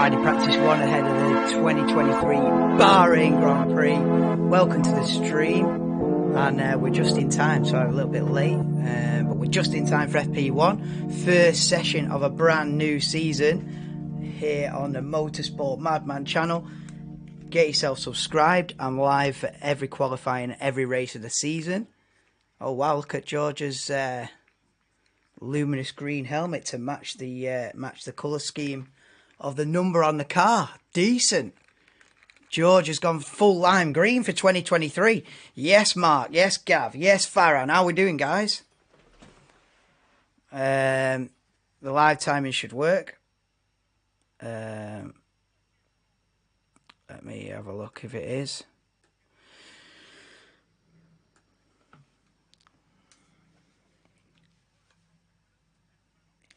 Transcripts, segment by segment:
Friday practice one ahead of the 2023 Bahrain Grand Prix. Welcome to the stream, and we're just in time, so I'm a little bit late, but we're just in time for FP1, first session of a brand new season here on the Motorsport Madman channel. Get yourself subscribed. I'm live for every qualifying, every race of the season. Oh wow, look at George's luminous green helmet to match the colour scheme of the number on the car. Decent. George has gone full lime green for 2023. Yes, Mark. Yes, Gav. Yes, Farhan. How we doing, guys? The live timing should work. Let me have a look if it is.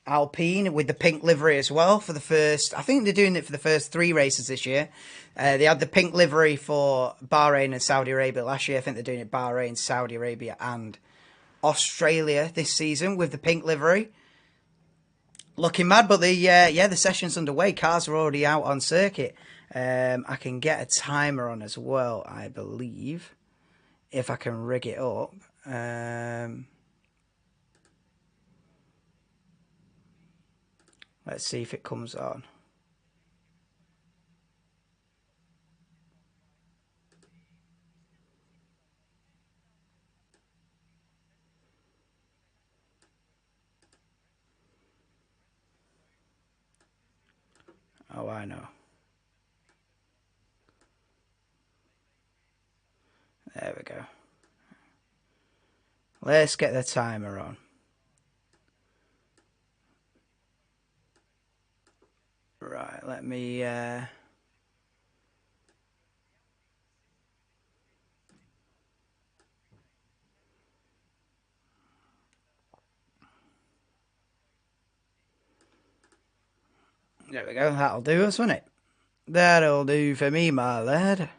Alpine with the pink livery as well for the first, I think they're doing it for the first 3 races this year. They had the pink livery for Bahrain and Saudi Arabia last year. I think they're doing it Bahrain, Saudi Arabia and Australia this season with the pink livery. Looking mad, but the session's underway. Cars are already out on circuit. I can get a timer on as well, I believe, if I can rig it up. Let's see if it comes on. Oh, I know. There we go. Let's get the timer on. Right, let me there we go, that'll do us, won't it? That'll do for me, my lad.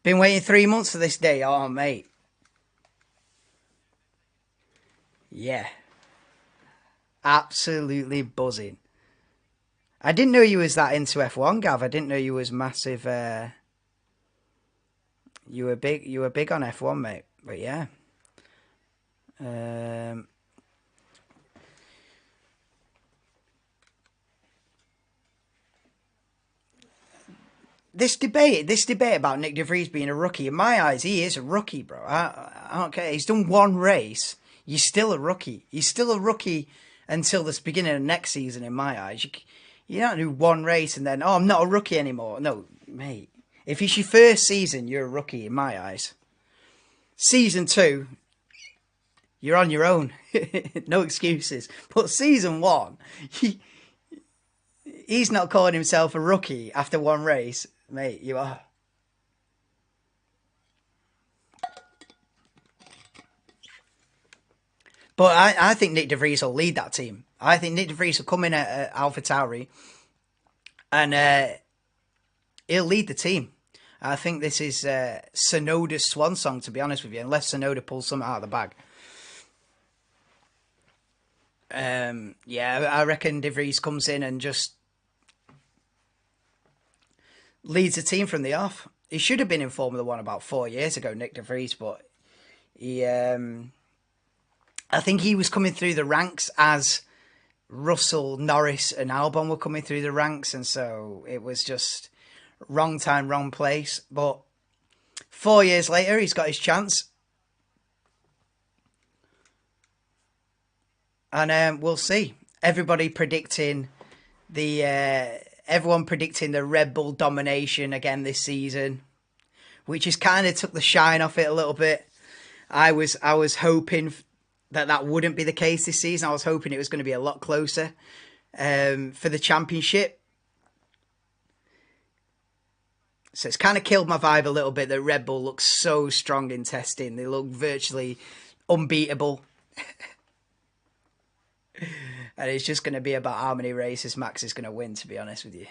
Been waiting 3 months for this day, oh mate. Yeah. Absolutely buzzing. I didn't know you was that into F1, Gav. I didn't know you was massive. You were big on F1, mate. But yeah. This debate about Nick De Vries being a rookie, in my eyes, he is a rookie, bro. I don't care. He's done 1 race. You're still a rookie. He's still a rookie until the beginning of next season, in my eyes. You don't do 1 race and then, oh, I'm not a rookie anymore. No, mate. If it's your first season, you're a rookie, in my eyes. Season 2, you're on your own. No excuses. But season 1, he's not calling himself a rookie after 1 race. Mate, you are. But I think Nick De Vries will lead that team. I think Nick De Vries will come in at AlphaTauri and he'll lead the team. I think this is Tsunoda's swan song, to be honest with you, unless Tsunoda pulls something out of the bag. Yeah, I reckon De Vries comes in and just leads the team from the off. He should have been in Formula 1 about 4 years ago, Nick De Vries, but he... I think he was coming through the ranks as Russell, Norris and Albon were coming through the ranks, and so it was just wrong time, wrong place. But 4 years later, he's got his chance. And we'll see. Everybody predicting everyone predicting the Red Bull domination again this season, which has kind of took the shine off it a little bit. I was hoping that wouldn't be the case this season. I was hoping it was going to be a lot closer for the championship. So it's kind of killed my vibe a little bit that Red Bull looks so strong in testing. They look virtually unbeatable. And it's just going to be about how many races Max is going to win, to be honest with you.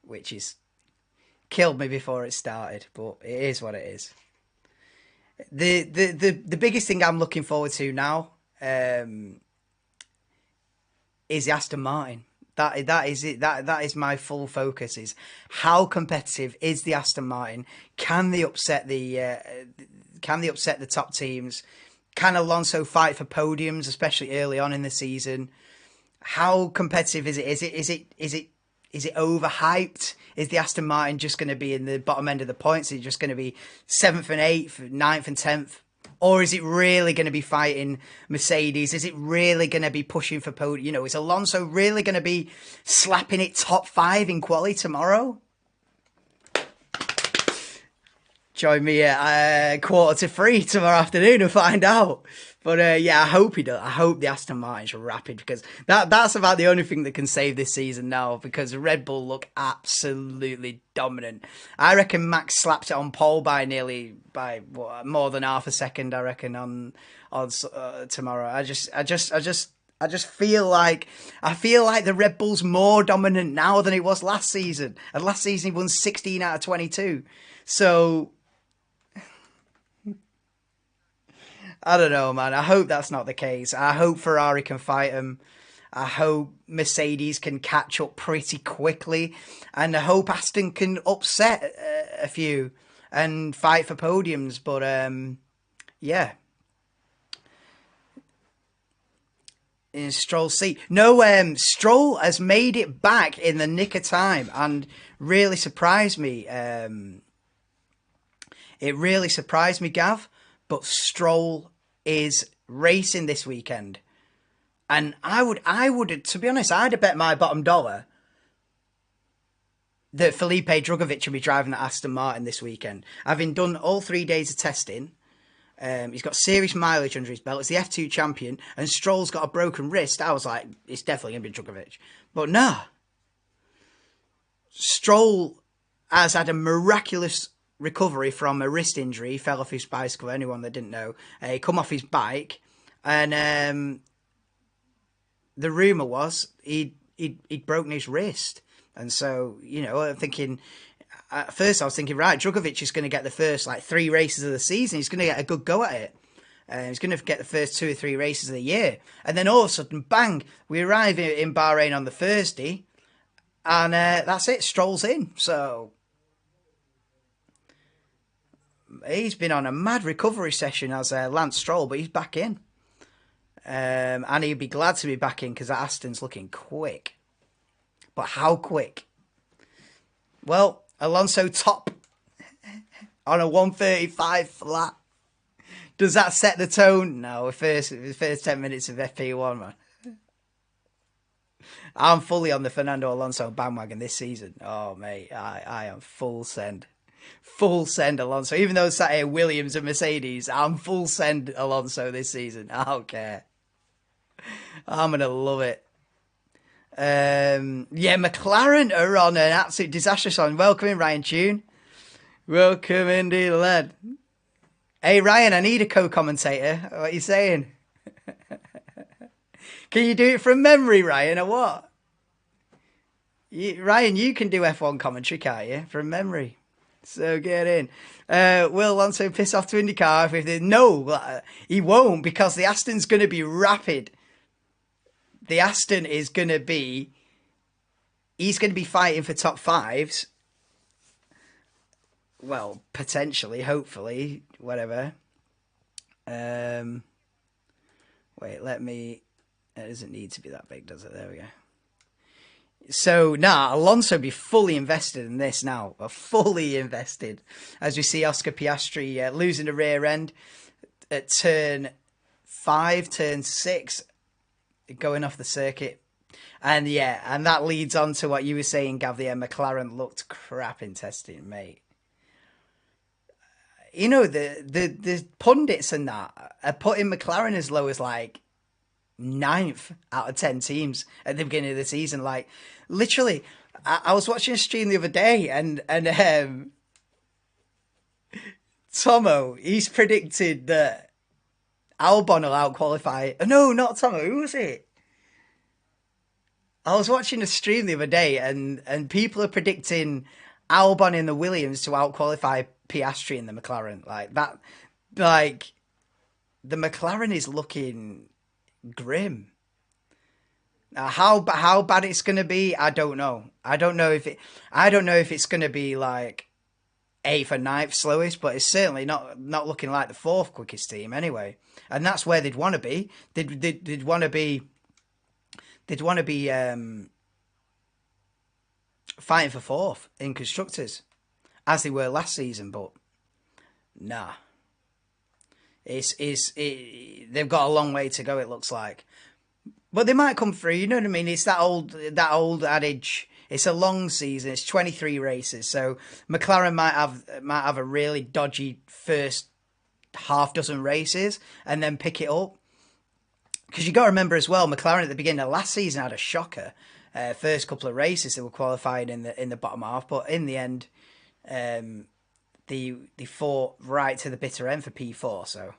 Which is killed me before it started, but it is what it is. The biggest thing I'm looking forward to now is the Aston Martin. That is it. That is my full focus. Is how competitive is the Aston Martin? Can they upset the top teams? Can Alonso fight for podiums, especially early on in the season? How competitive is it? Is it overhyped? Is the Aston Martin just going to be in the bottom end of the points? Is it just going to be 7th and 8th, 9th and 10th? Or is it really going to be fighting Mercedes? Is it really going to be pushing for podium? You know, is Alonso really going to be slapping it top 5 in quali tomorrow? Join me at 2:45 tomorrow afternoon and find out. But yeah, I hope he does. I hope the Aston Martin's rapid, because that's about the only thing that can save this season now, because Red Bull look absolutely dominant. I reckon Max slapped it on pole by more than half a second, I reckon, on tomorrow. I just feel like the Red Bull's more dominant now than it was last season. And last season he won 16 out of 22. So I don't know, man. I hope that's not the case. I hope Ferrari can fight them. I hope Mercedes can catch up pretty quickly. And I hope Aston can upset a few and fight for podiums. But, yeah. In Stroll's seat. No, Stroll has made it back in the nick of time and really surprised me. It really surprised me, Gav. But Stroll is racing this weekend. And I would, to be honest, I'd have bet my bottom dollar that Felipe Drugovich will be driving the Aston Martin this weekend. Having done all 3 days of testing, he's got serious mileage under his belt. It's the F2 champion, and Stroll's got a broken wrist. I was like, it's definitely going to be Drugovich. But nah. Stroll has had a miraculous recovery from a wrist injury. He fell off his bicycle. Anyone that didn't know, he come off his bike, and the rumor was he'd broken his wrist. And so, you know, I'm thinking, at first I was thinking, right, Drugovich is going to get the first 3 races of the season. He's going to get a good go at it. He's going to get the first 2 or 3 races of the year. And then all of a sudden, bang, we arrive in Bahrain on the Thursday, and that's it. Stroll's in. So he's been on a mad recovery session as Lance Stroll, but he's back in. And he'd be glad to be back in, because Aston's looking quick. But how quick? Well, Alonso top on a 135 flat. Does that set the tone? No, the first 10 minutes of FP1, man. I'm fully on the Fernando Alonso bandwagon this season. Oh, mate, I am full send. Full send Alonso. Even though it's sat here Williams and Mercedes, I'm full send Alonso this season. I don't care. I'm going to love it. Yeah, McLaren are on an absolute disastrous on. Welcome in, Ryan Tune. Welcome indeed, lad. Hey, Ryan, I need a co-commentator. What are you saying? Can you do it from memory, Ryan, or what? Ryan, you can do F1 commentary, can't you? From memory. So get in. Will Alonso piss off to IndyCar? No, he won't, because the Aston's going to be rapid. The Aston is going to be... He's going to be fighting for top 5s. Well, potentially, hopefully, whatever. Wait, let me... It doesn't need to be that big, does it? There we go. So, Alonso be fully invested in this now. Fully invested. As we see Oscar Piastri losing the rear end at turn 5, turn 6, going off the circuit. And yeah, and that leads on to what you were saying, Gav. McLaren looked crap in testing, mate. You know, the pundits and that are putting McLaren as low as 9th out of 10 teams at the beginning of the season. Literally, I was watching a stream the other day, and Tomo, he's predicted that Albon will out-qualify. No, not Tomo. Who was it? I was watching a stream the other day, and people are predicting Albon in the Williams to out-qualify Piastri in the McLaren. The McLaren is looking grim. How bad it's gonna be, I don't know. I don't know if it's gonna be like eighth or ninth slowest, but it's certainly not looking like the fourth quickest team anyway. And that's where they'd want to be. They'd want to be. They'd want to be fighting for fourth in constructors, as they were last season. But nah, they've got a long way to go. It looks like. But they might come through, you know what I mean? It's that old adage. It's a long season. It's 23 races, so McLaren might have a really dodgy first half dozen races and then pick it up. Because you got to remember as well, McLaren at the beginning of last season had a shocker. First couple of races they were qualifying in the bottom half, but in the end, they fought right to the bitter end for P4. So.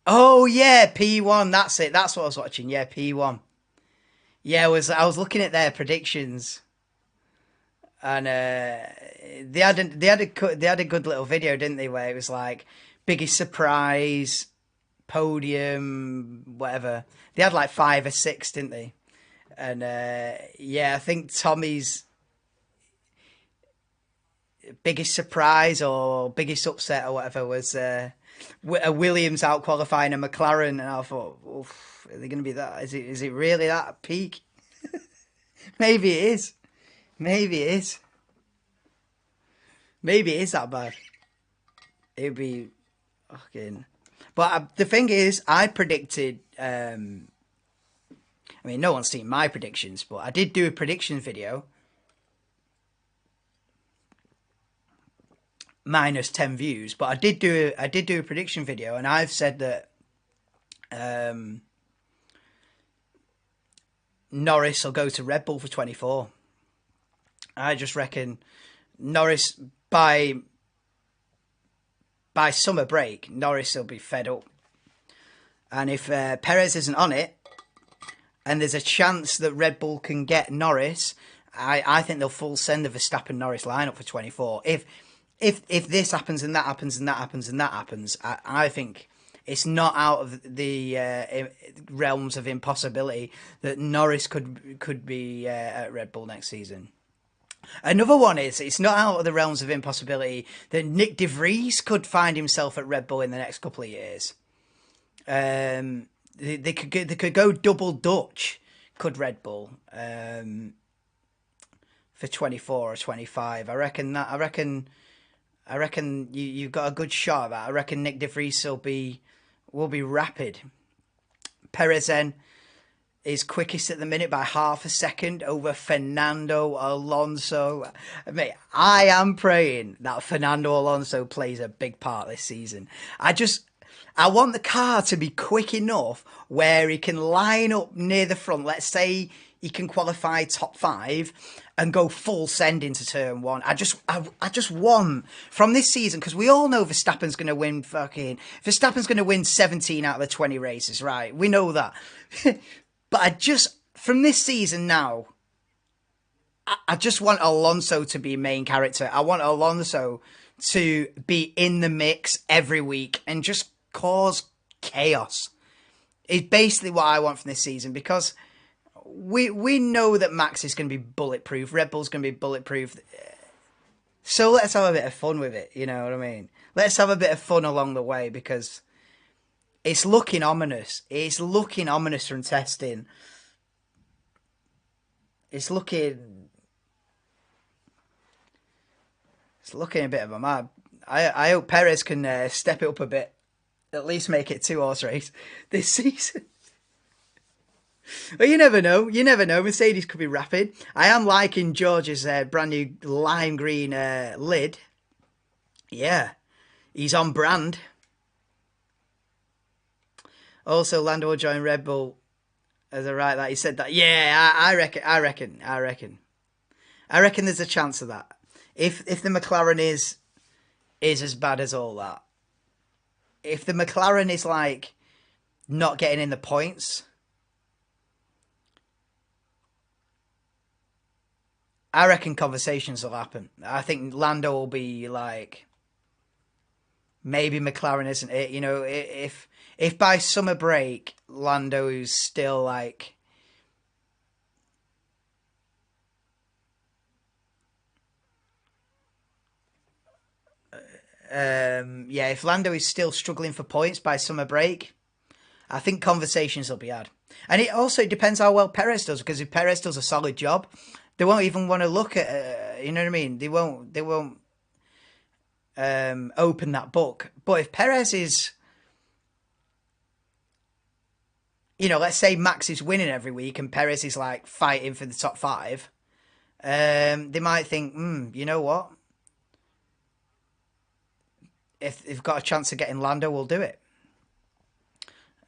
Oh yeah, P1. That's it. That's what I was watching. Yeah, P1. Yeah, I was looking at their predictions, and they had a good little video, didn't they? Where it was like biggest surprise, podium, whatever. They had like 5 or 6, didn't they? And yeah, I think Tommy's biggest surprise or biggest upset or whatever was a Williams out qualifying a McLaren, and I thought, oof, are they going to be that? Is it really that peak? Maybe it is. Maybe it is. Maybe it is that bad. It'd be fucking. But the thing is, I predicted. I mean, no one's seen my predictions, but I did do a prediction video. Minus 10 views, but I did do a prediction video, and I've said that Norris will go to Red Bull for 24. I just reckon Norris by summer break, Norris will be fed up, and if Perez isn't on it, and there's a chance that Red Bull can get Norris, I think they'll full send the Verstappen Norris lineup for 24. If this happens and that happens and that happens and that happens, I think it's not out of the realms of impossibility that Norris could be at Red Bull next season. Another one is, it's not out of the realms of impossibility that Nick de Vries could find himself at Red Bull in the next couple of years. They could go double Dutch, could Red Bull, for 24 or 25. I reckon you've got a good shot at that. I reckon Nick de Vries will be rapid. Perez then is quickest at the minute by half a second over Fernando Alonso. Mate, I am praying that Fernando Alonso plays a big part this season. I want the car to be quick enough where he can line up near the front. Let's say he can qualify top 5 and go full send into turn 1. I just want from this season, because we all know Verstappen's going to win 17 out of the 20 races, right? We know that. But from this season now, I just want Alonso to be main character. I want Alonso to be in the mix every week and just cause chaos. It's basically what I want from this season, because we know that Max is going to be bulletproof. Red Bull's going to be bulletproof. So let's have a bit of fun with it. You know what I mean? Let's have a bit of fun along the way, because it's looking ominous. It's looking ominous from testing. It's looking a bit of a mad. I hope Perez can step it up a bit. At least make it 2-horse race this season. Well, you never know. You never know. Mercedes could be rapid. I am liking George's brand new lime green lid. Yeah, he's on brand. Also, Lando will join Red Bull. As I write that, he said that. Yeah, I reckon there's a chance of that. If the McLaren is as bad as all that. If the McLaren is like not getting in the points, I reckon conversations will happen. I think Lando will be like, maybe McLaren isn't it. You know, if by summer break Lando is still like, yeah, if Lando is still struggling for points by summer break, I think conversations will be had. And it also depends how well Perez does, because if Perez does a solid job, they won't even want to look at, you know what I mean? They won't open that book. But if Perez is, you know, let's say Max is winning every week and Perez is like fighting for the top 5, they might think, you know what? If they've got a chance of getting Lando, we'll do it.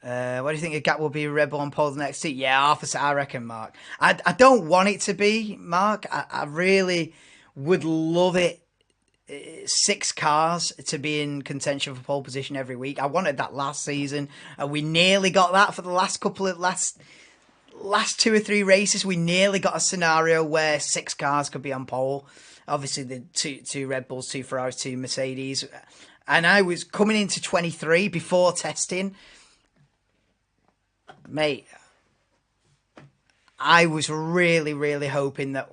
What do you think a gap will be Red Bull on pole the next seat? Yeah, half I reckon, Mark. I don't want it to be, Mark. I really would love it. 6 cars to be in contention for pole position every week. I wanted that last season, and we nearly got that for the last couple of last 2 or 3 races. We nearly got a scenario where 6 cars could be on pole. Obviously, the two Red Bulls, 2 Ferraris, 2 Mercedes, and I was coming into 23 before testing. Mate, I was really, really hoping that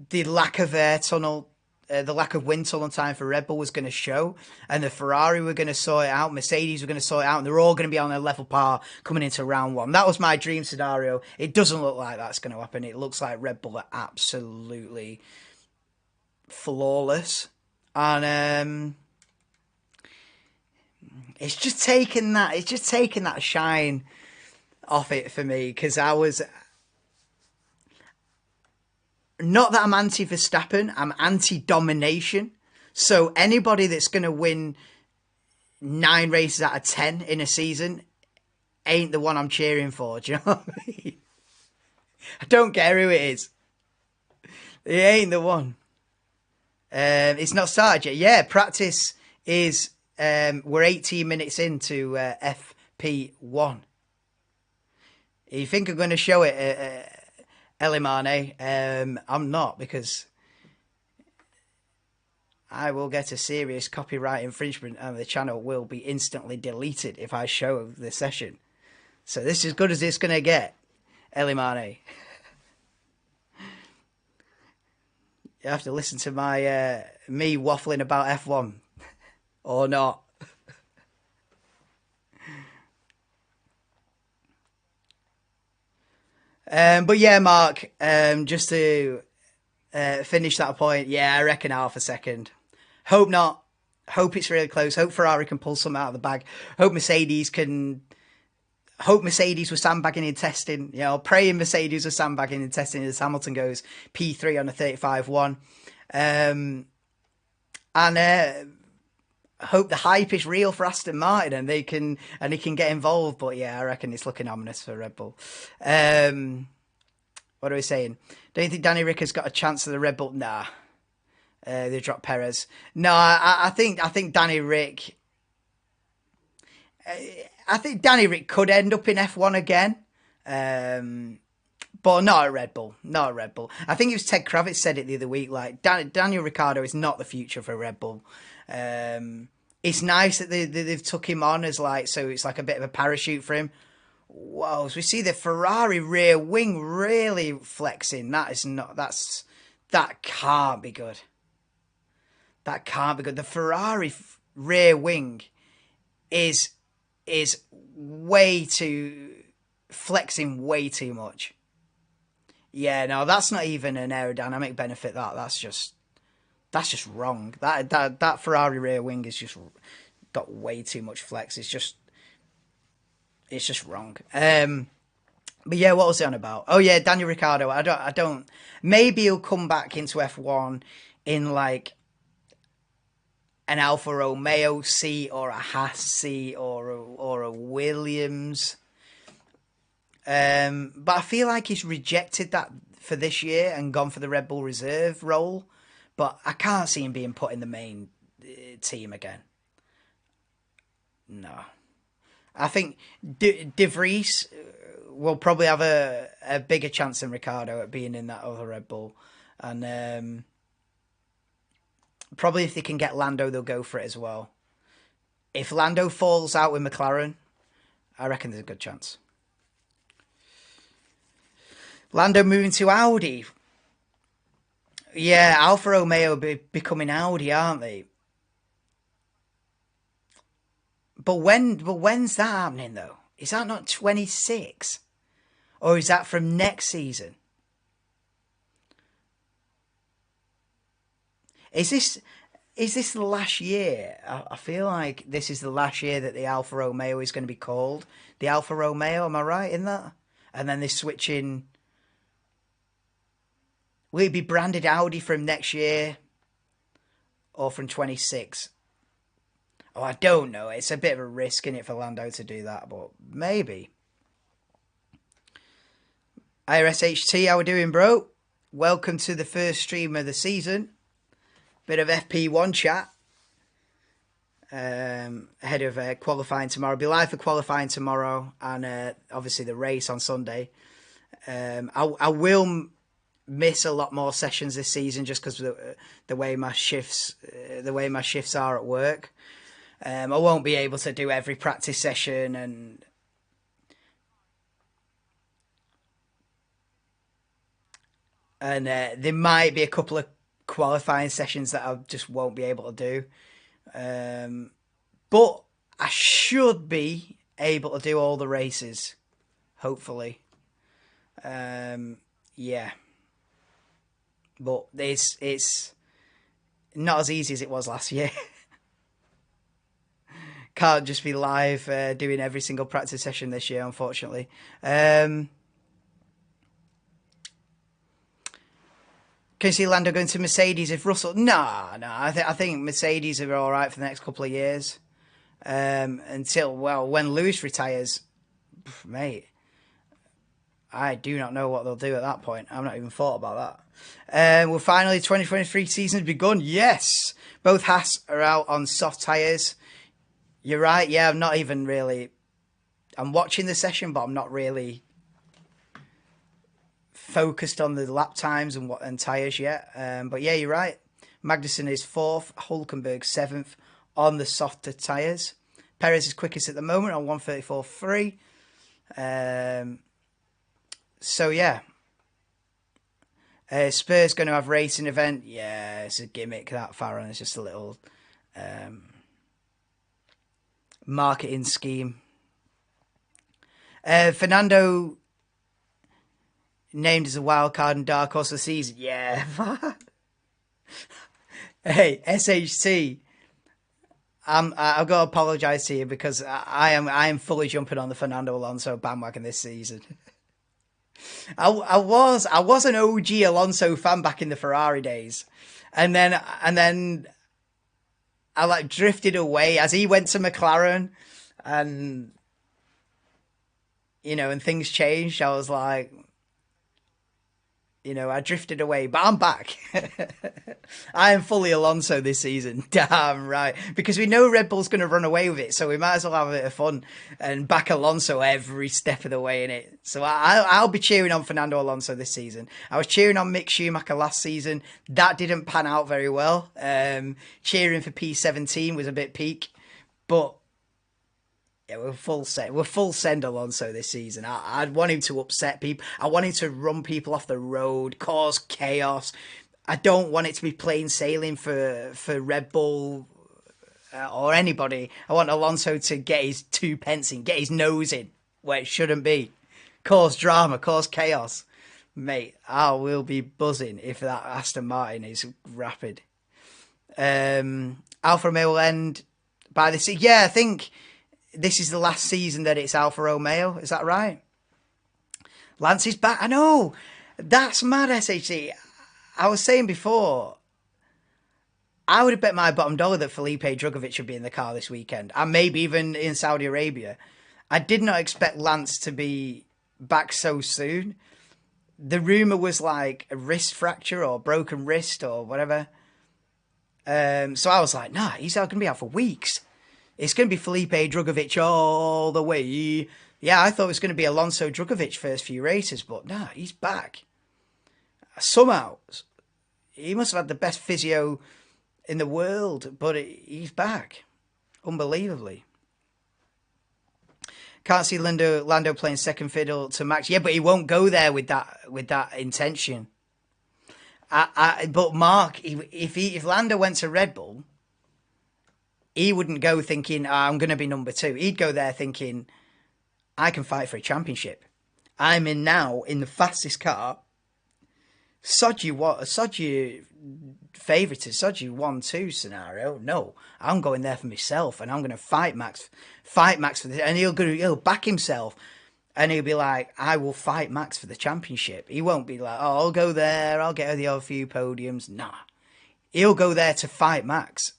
the lack of air tunnel, the lack of wind tunnel time for Red Bull was going to show, and the Ferrari were going to sort it out, Mercedes were going to sort it out, and they're all going to be on a level par coming into round 1. That was my dream scenario. It doesn't look like that's going to happen. It looks like Red Bull are absolutely flawless, and it's just taken that shine off it for me, because I was, not that I'm anti-Verstappen, I'm anti-domination. So anybody that's going to win 9 races out of 10 in a season ain't the one I'm cheering for. Do you know what I mean? I don't care who it is. It ain't the one. It's not started yet. Yeah, practice is, we're 18 minutes into FP1. You think I'm going to show it Elimane? I'm not, because I will get a serious copyright infringement and the channel will be instantly deleted if I show the session. So this is as good as it's going to get, Elimane. You have to listen to my me waffling about F1 or not. But yeah, Mark, just to finish that point, yeah, I reckon half a second. Hope not. Hope it's really close. Hope Ferrari can pull some out of the bag. Hope Mercedes were sandbagging in testing. You know, praying Mercedes were sandbagging in testing as Hamilton goes P3 on a 35-1. And hope the hype is real for Aston Martin and he can get involved. But yeah, I reckon it's looking ominous for Red Bull. What are we saying? Don't you think Danny Rick has got a chance of the Red Bull? Nah. They dropped Perez. No, I think Danny Rick. I think Danny Rick could end up in F1 again. But not at Red Bull. Not at Red Bull. I think it was Ted Kravitz said it the other week. Like, Daniel Ricciardo is not the future for Red Bull. It's nice that they've took him on as like, so it's like a bit of a parachute for him. Whoa, so we see the Ferrari rear wing really flexing. That can't be good. That can't be good. The Ferrari rear wing is way too, flexing way too much. Yeah, no, that's not even an aerodynamic benefit. That's just wrong. That Ferrari rear wing is just got way too much flex. It's just wrong. But yeah, what was it on about? Oh yeah, Daniel Ricciardo. I don't. Maybe he'll come back into F1 in like an Alfa Romeo seat or a Haas seat or a Williams. But I feel like he's rejected that for this year and gone for the Red Bull reserve role. But I can't see him being put in the main team again. No. I think De Vries will probably have a bigger chance than Ricciardo at being in that other Red Bull. And Probably if they can get Lando, they'll go for it as well. If Lando falls out with McLaren, I reckon there's a good chance. Lando moving to Audi. Yeah, Alfa Romeo becoming Audi, aren't they? But when's that happening though? Is that not 26? Or is that from next season? Is this the last year? I feel like this is the last year that the Alfa Romeo is going to be called the Alfa Romeo. Am I right in that? And then they're switching. Will it be branded Audi from next year or from 26? Oh, I don't know. It's a bit of a risk in it for Lando to do that, but maybe. IRSHT, how we doing, bro? Welcome to the first stream of the season. Bit of FP1 chat. Ahead of qualifying tomorrow. Be live for qualifying tomorrow, and obviously the race on Sunday. I will miss a lot more sessions this season just because of the way my shifts are at work. I won't be able to do every practice session, and there might be a couple of qualifying sessions that I just won't be able to do. But I should be able to do all the races, hopefully. Yeah. But it's not as easy as it was last year. Can't just be live doing every single practice session this year, unfortunately. Can you see Lando going to Mercedes if Russell? No. I think Mercedes are all right for the next couple of years. Until, well, when Lewis retires, mate, I do not know what they'll do at that point. I've not even thought about that. Well, finally, 2023 season has begun. Yes, both Haas are out on soft tyres. You're right. Yeah, I'm not even really. I'm watching the session, but I'm not really focused on the lap times and tyres yet. But yeah, you're right. Magnussen is 4th, Hülkenberg 7th on the softer tyres. Perez is quickest at the moment on 1:34.3. So yeah. Spurs going to have racing event. Yeah, it's a gimmick, that Farron. It's just a little marketing scheme. Fernando named as a wild card and dark horse of the season. Yeah. Hey, SHT. I've got to apologise to you because I am fully jumping on the Fernando Alonso bandwagon this season. I was an OG Alonso fan back in the Ferrari days, and then I like drifted away as he went to McLaren, and and things changed. I was like, I drifted away, but I'm back. I am fully Alonso this season. Damn right. Because we know Red Bull's going to run away with it, so we might as well have a bit of fun and back Alonso every step of the way in it. So I'll be cheering on Fernando Alonso this season. I was cheering on Mick Schumacher last season. That didn't pan out very well. Cheering for P17 was a bit peak, but yeah, we're full send Alonso this season. I'd want him to upset people. I want him to run people off the road, cause chaos. I don't want it to be plain sailing for Red Bull or anybody. I want Alonso to get his 2 pence in, get his nose in where it shouldn't be. Cause drama, cause chaos. Mate, I will be buzzing if that Aston Martin is rapid. Alfa Romeo will end by the season. Yeah, I think this is the last season that it's Alfa Romeo. Is that right? Lance is back. I know. That's mad, SHC. I was saying before, I would have bet my bottom dollar that Felipe Drugovich would be in the car this weekend, and maybe even in Saudi Arabia. I did not expect Lance to be back so soon. The rumour was like a wrist fracture or broken wrist or whatever. So I was like, nah, he's going to be out for weeks. It's going to be Felipe Drugovich all the way. Yeah, I thought it was going to be Alonso Drugovich first few races, but nah, he's back. Somehow, he must have had the best physio in the world, but he's back, unbelievably. Can't see Lando playing second fiddle to Max. Yeah, but he won't go there with that intention. But Mark, if Lando went to Red Bull, he wouldn't go thinking, I'm going to be number 2. He'd go there thinking, I can fight for a championship. I'm in the fastest car. Sod you favourited, sod you 1-2 scenario. No, I'm going there for myself, and I'm going to fight Max for this, and he'll back himself, and he'll be like, I will fight Max for the championship. He won't be like, I'll go there, I'll get the other few podiums. Nah, he'll go there to fight Max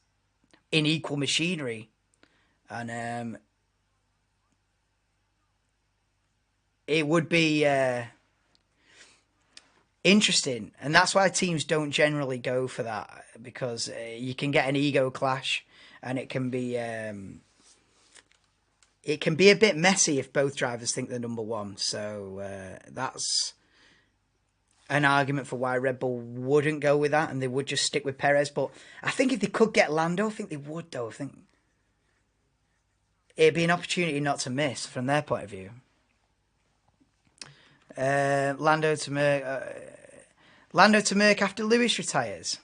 in equal machinery, and it would be interesting, and that's why teams don't generally go for that, because you can get an ego clash, and it can be a bit messy if both drivers think they're number 1. So that's an argument for why Red Bull wouldn't go with that, and they would just stick with Perez. But I think if they could get Lando, I think they would, though. I think it'd be an opportunity not to miss from their point of view. Lando to Merck after Lewis retires.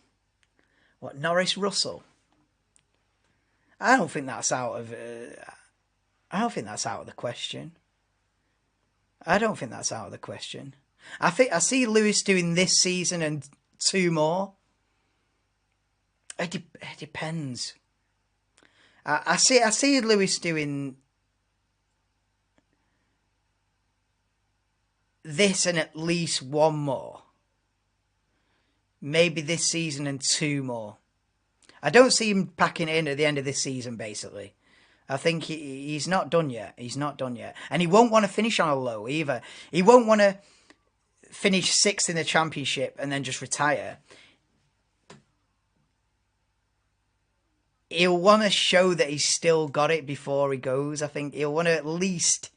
What, Norris Russell? I don't think that's out of the question. I see Lewis doing this season and 2 more. It depends. I see Lewis doing this and at least 1 more. Maybe this season and 2 more. I don't see him packing it in at the end of this season, basically. I think he's not done yet. And he won't want to finish on a low either. He won't want to finish 6th in the championship and then just retire. He'll want to show that he's still got it before he goes. I think he'll want to at least...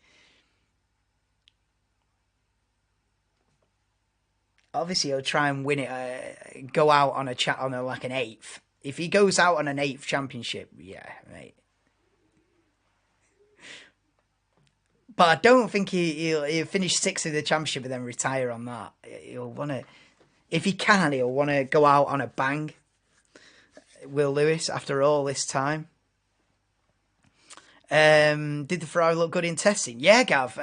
Obviously, he'll try and win it, go out on like an 8th. If he goes out on an 8th championship, yeah, mate. But I don't think he'll finish 6th in the championship and then retire on that. He'll want to, if he can, he'll want to go out on a bang. Will Lewis, after all this time. Did the Ferrari look good in testing? Yeah, Gav.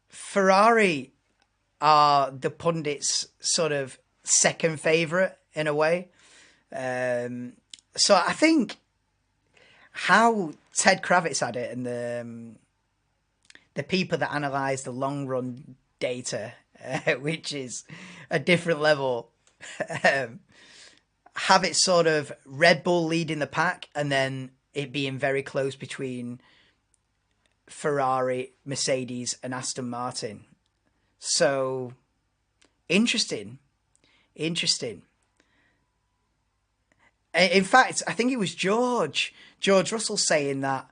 Ferrari are the pundits' sort of second favourite in a way. So I think how Ted Kravitz had it, and the people that analyse the long run data, which is a different level, have it sort of Red Bull leading the pack, and then it being very close between Ferrari, Mercedes, and Aston Martin. So interesting. In fact, I think it was George Russell saying that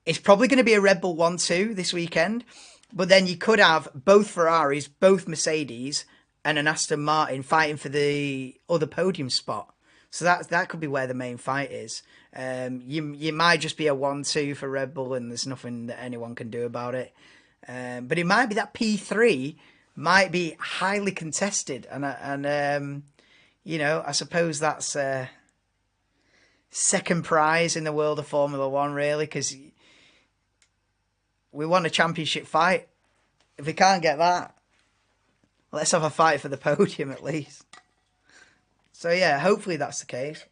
it's probably going to be a Red Bull 1-2 this weekend, but then you could have both Ferraris, both Mercedes, and an Aston Martin fighting for the other podium spot. So that could be where the main fight is. You might just be a 1-2 for Red Bull, and there's nothing that anyone can do about it. But it might be that P3 might be highly contested, and you know, I suppose that's second prize in the world of Formula One, really, because we want a championship fight. If we can't get that, let's have a fight for the podium at least. So yeah, hopefully that's the case.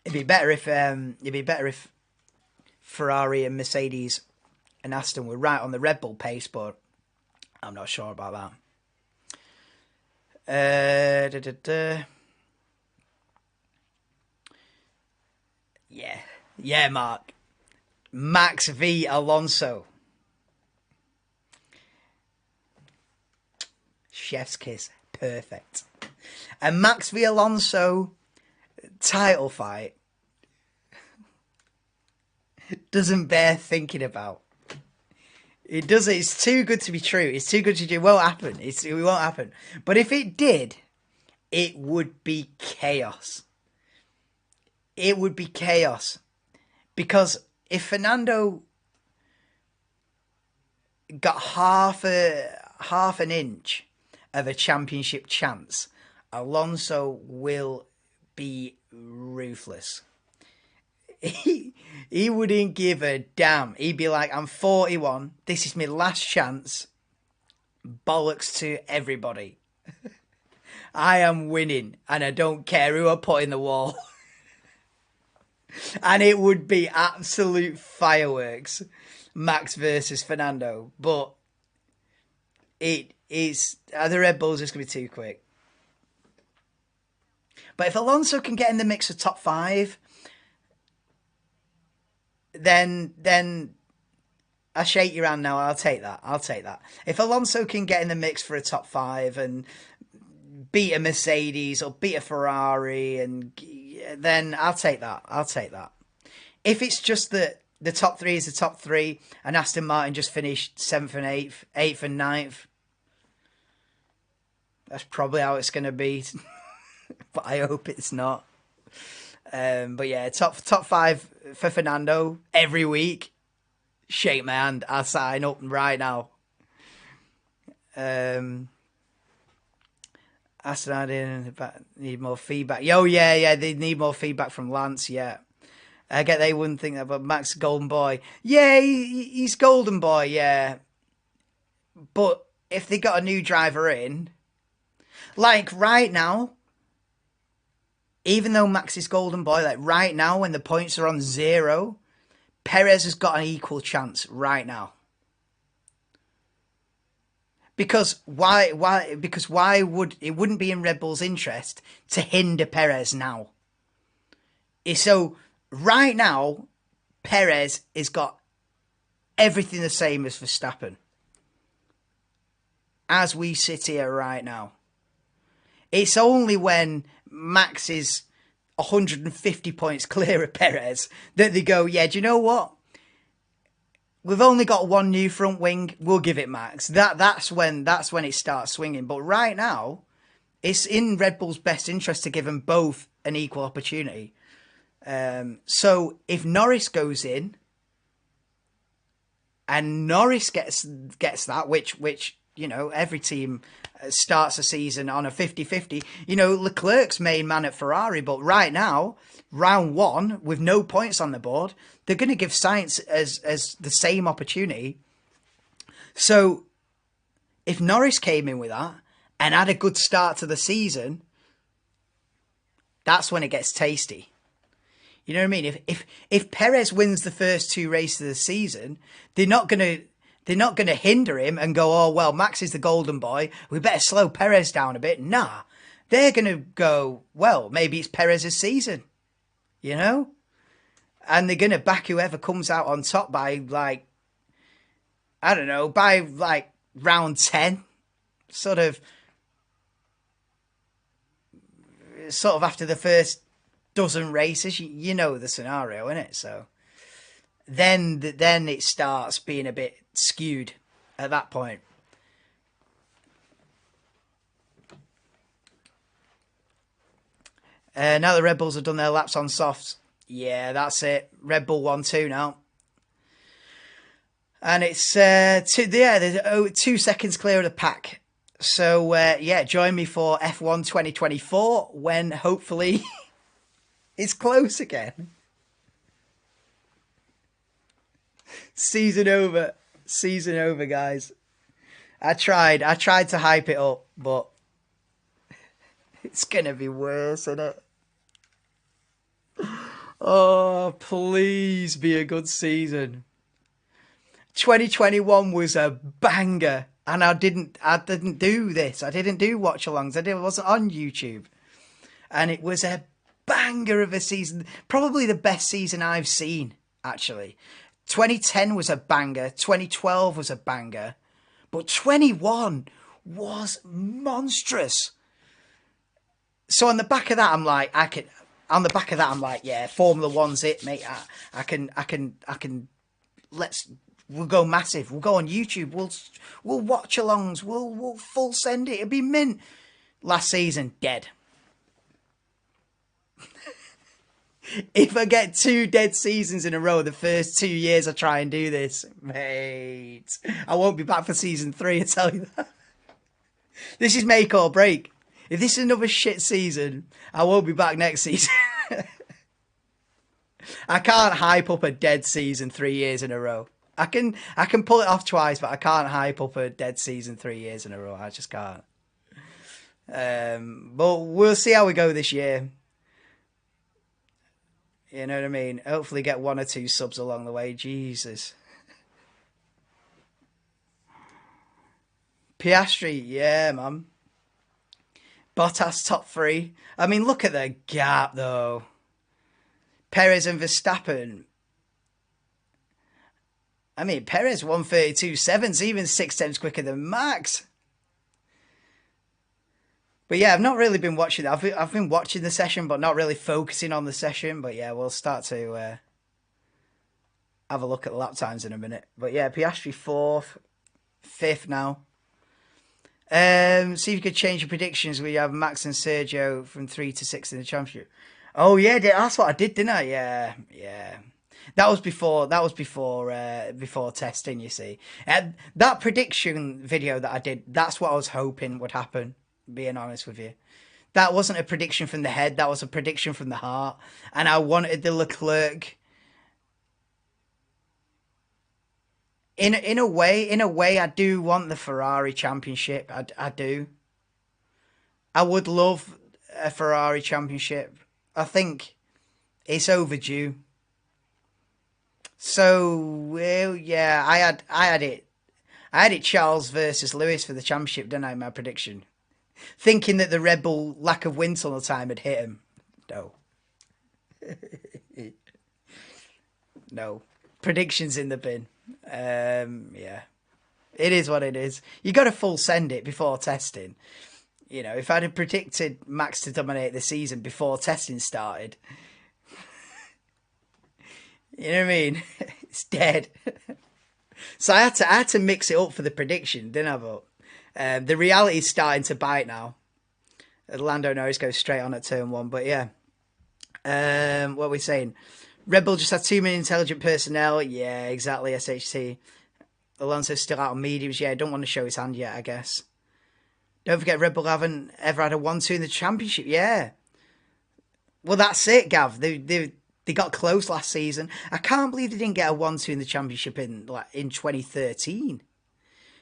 It'd be better if Ferrari and Mercedes and Aston were right on the Red Bull pace, but I'm not sure about that. Yeah, Mark. Max v Alonso. Chef's kiss. Perfect. A Max v Alonso title fight doesn't bear thinking about. It does. It's too good to be true. It's too good to be true. It won't happen. It won't happen. But if it did, it would be chaos. It would be chaos. Because if Fernando got half an inch of a championship chance, Alonso will be ruthless. He wouldn't give a damn. He'd be like, I'm 41. This is my last chance. Bollocks to everybody. I am winning, and I don't care who I put in the wall. And it would be absolute fireworks, Max versus Fernando. But it is, the Red Bulls just going to be too quick. But if Alonso can get in the mix of top 5, then I shake your hand now. I'll take that. If Alonso can get in the mix for a top 5 and beat a Mercedes or beat a Ferrari, and then I'll take that. If it's just that the top 3 is the top 3 and Aston Martin just finished 7th and 8th, 8th and 9th, that's probably how it's going to be. But I hope it's not. But yeah, top 5 for Fernando every week. Shake my hand. I'll sign up right now. Aston Martin need more feedback. Yeah, they need more feedback from Lance. Yeah, I get they wouldn't think that, but Max Golden Boy. Yeah, he's Golden Boy. Yeah, but if they got a new driver in, like right now. Even though Max is Golden Boy, like right now when the points are on 0, Perez has got an equal chance right now. Because why would it wouldn't be in Red Bull's interest to hinder Perez now? So right now, Perez has got everything the same as Verstappen. As we sit here right now. It's only when Max is 150 points clear of Perez that they go, yeah, do you know what? We've only got one new front wing. We'll give it Max. That's when it starts swinging. But right now, it's in Red Bull's best interest to give them both an equal opportunity. So if Norris goes in and Norris gets that, which you know, every team starts a season on a 50-50. You know, Leclerc's main man at Ferrari, but right now, round 1, with no points on the board, they're going to give Sainz as the same opportunity. So, if Norris came in with that and had a good start to the season, that's when it gets tasty. You know what I mean? If Perez wins the first 2 races of the season, they're not going to hinder him and go, oh, well, Max is the Golden Boy. We better slow Perez down a bit. Nah, they're going to go, well, maybe it's Perez's season, you know? And they're going to back whoever comes out on top by, like, I don't know, by, like, round 10. Sort of after the first dozen races. You know the scenario, innit? So then it starts being a bit skewed at that point. Now the Red Bulls have done their laps on softs. Yeah, that's it. Red Bull 1-2 now. And it's they're 2 seconds clear of the pack. So, yeah, join me for F1 2024 when hopefully it's close again. Season over. Season over, guys. I tried to hype it up, but it's going to be worse, isn't it? Oh, please be a good season. 2021 was a banger, and I didn't do this. I didn't do watch-alongs. I wasn't on YouTube. And it was a banger of a season. Probably the best season I've seen, actually. 2010 was a banger. 2012 was a banger. But 21 was monstrous. So on the back of that, I'm like, yeah, Formula One's it, mate. I can, let's We'll go massive. We'll go on YouTube. We'll watch alongs. We'll full send it. It'll be mint. Last season, dead. If I get 2 dead seasons in a row, the first 2 years I try and do this, mate, I won't be back for season 3, I tell you that. This is make or break. If this is another shit season, I won't be back next season. I can't hype up a dead season 3 years in a row. I can pull it off twice, but I can't hype up a dead season 3 years in a row. I just can't. But we'll see how we go this year. You know what I mean? Hopefully get 1 or 2 subs along the way. Jesus. Piastri, yeah, man. Bottas top 3. I mean, look at the gap, though. Perez and Verstappen. I mean, Perez 132.7's even 6 tenths quicker than Max. But yeah, I've not really been watching that. I've been watching the session, but not really focusing on the session. But yeah, we'll start to have a look at the lap times in a minute. But yeah, Piastri 4th, 5th now. See if you could change your predictions. We have Max and Sergio from 3 to 6 in the championship. Oh yeah, that's what I did, didn't I? Yeah. That was before testing. You see, that prediction video that I did. That's what I was hoping would happen. Being honest with you, that wasn't a prediction from the head. That was a prediction from the heart, and I wanted the Leclerc. In a way, I do want the Ferrari championship. I do. I would love a Ferrari championship. I think it's overdue. So well, yeah, I had it. I had it Charles versus Lewis for the championship, didn't I? My prediction, thinking that the Red Bull lack of wind tunnel time had hit him. No. No. Predictions in the bin. Yeah. It is what it is. You got to full send it before testing. You know, if I'd have predicted Max to dominate the season before testing started, you know what I mean? It's dead. So I had to mix it up for the prediction, didn't I? But the reality is starting to bite now. Lando Norris goes straight on at turn 1, but yeah. What are we saying? Red Bull just had too many intelligent personnel. Yeah, exactly, SHT. Alonso's still out on mediums. Yeah, don't want to show his hand yet, I guess. Don't forget, Red Bull haven't ever had a 1-2 in the championship. Yeah. Well, that's it, Gav. They got close last season. I can't believe they didn't get a 1-2 in the championship in 2013.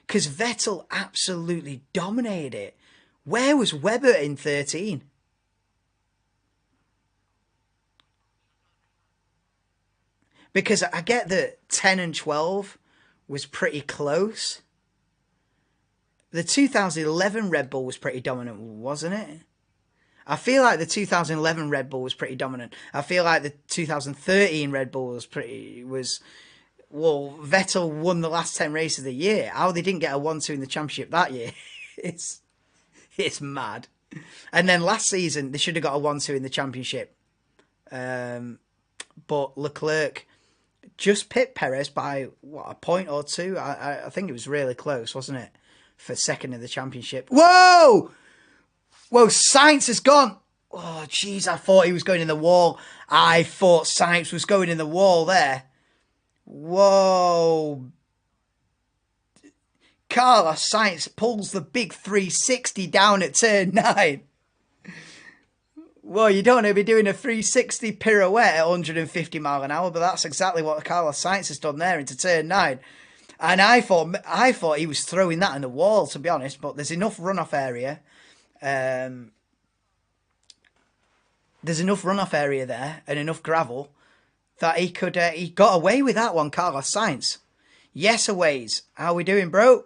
Because Vettel absolutely dominated it. Where was Webber in 13? Because I get that 10 and 12 was pretty close. The 2011 Red Bull was pretty dominant, wasn't it? I feel like the 2011 Red Bull was pretty dominant. I feel like the 2013 Red Bull well, Vettel won the last 10 races of the year. How they didn't get a 1-2 in the championship that year, it's mad. And then last season, they should have got a 1-2 in the championship. But Leclerc just pipped Perez by, what, a point or two? I think it was really close, wasn't it? For second in the championship. Whoa! Whoa, Sainz has gone. Oh, jeez, I thought he was going in the wall. I thought Sainz was going in the wall there. Whoa. Carlos Sainz pulls the big 360 down at turn 9. Well, you don't want to be doing a 360 pirouette at 150 mile an hour, but that's exactly what Carlos Sainz has done there into turn 9. And I thought he was throwing that in the wall, to be honest, but there's enough runoff area. There's enough runoff area there and enough gravel that he got away with that one, Carlos Sainz. Yes, aways. How we doing, bro?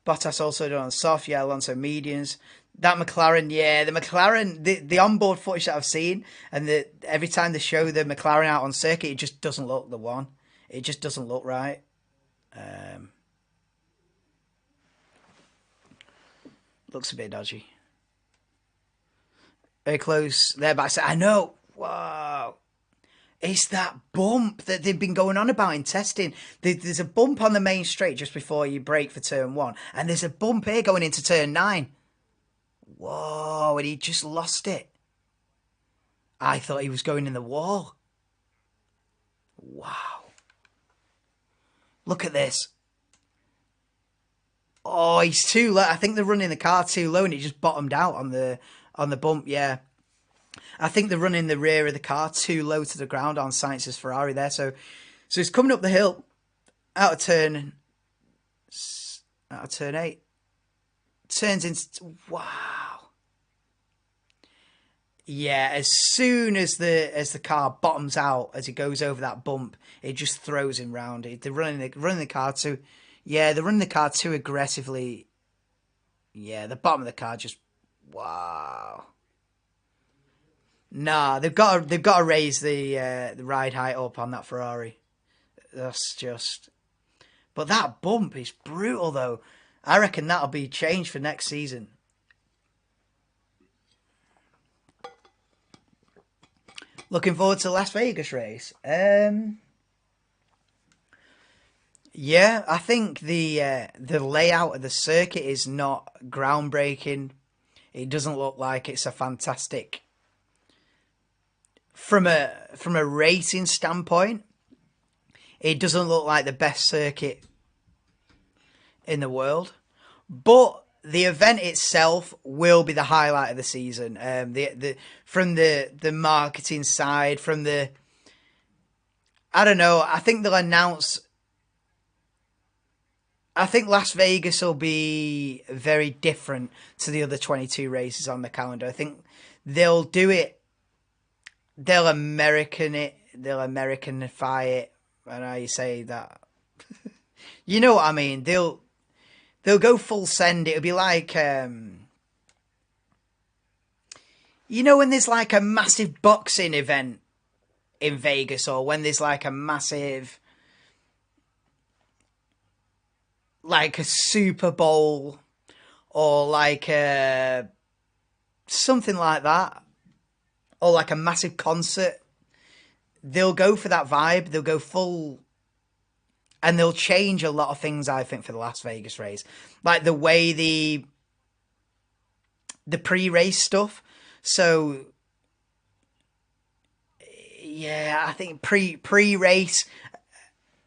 Bottas also done on soft, yeah, Alonso mediums. That McLaren, yeah, the McLaren, the onboard footage that I've seen, and every time they show the McLaren out on circuit, it just doesn't look the one. It just doesn't look right. Looks a bit dodgy. Very close there, but I know. Wow. It's that bump that they've been going on about in testing. There's a bump on the main straight just before you brake for turn 1. And there's a bump here going into turn 9. Whoa, and he just lost it. I thought he was going in the wall. Wow. Look at this. Oh, he's too low. I think they're running the car too low and he just bottomed out on the bump, yeah. I think they're running the rear of the car too low to the ground on Sainz's Ferrari there. So he's coming up the hill out of turn 8. Turns into, wow. Yeah, as soon as the car bottoms out, as it goes over that bump, it just throws him round. They're running the car too. Yeah, they're running the car too aggressively. Yeah, the bottom of the car just, wow. Nah, they've got to raise the ride height up on that Ferrari. That's just. But that bump is brutal though. I reckon that'll be changed for next season. Looking forward to the Las Vegas race. Yeah, I think the layout of the circuit is not groundbreaking. It doesn't look like it's a fantastic. From a racing standpoint, it doesn't look like the best circuit in the world. But the event itself will be the highlight of the season. From the marketing side, from the, I don't know. I think they'll announce. I think Las Vegas will be very different to the other 22 races on the calendar. I think they'll do it. They'll American it. They'll Americanify it. I know you say that. You know what I mean. They'll go full send. It'll be like, you know, when there's like a massive boxing event in Vegas, or when there's like a massive, like a Super Bowl, or like something like that, or like a massive concert. They'll go for that vibe. They'll go full. And they'll change a lot of things, I think, for the Las Vegas race. Like the way the pre-race stuff. So, yeah, I think pre-race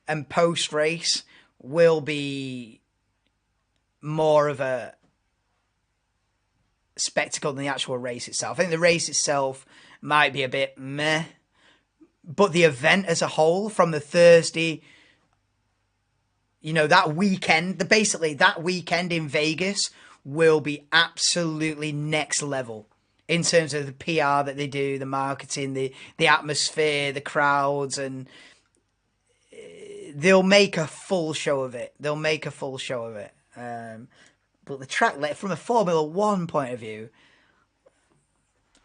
and post-race will be more of a spectacle than the actual race itself. I think the race itself might be a bit meh. But the event as a whole, from the Thursday, you know, that weekend, basically that weekend in Vegas will be absolutely next level in terms of the PR that they do, the marketing, the atmosphere, the crowds, and they'll make a full show of it. They'll make a full show of it. But the track, from a Formula One point of view,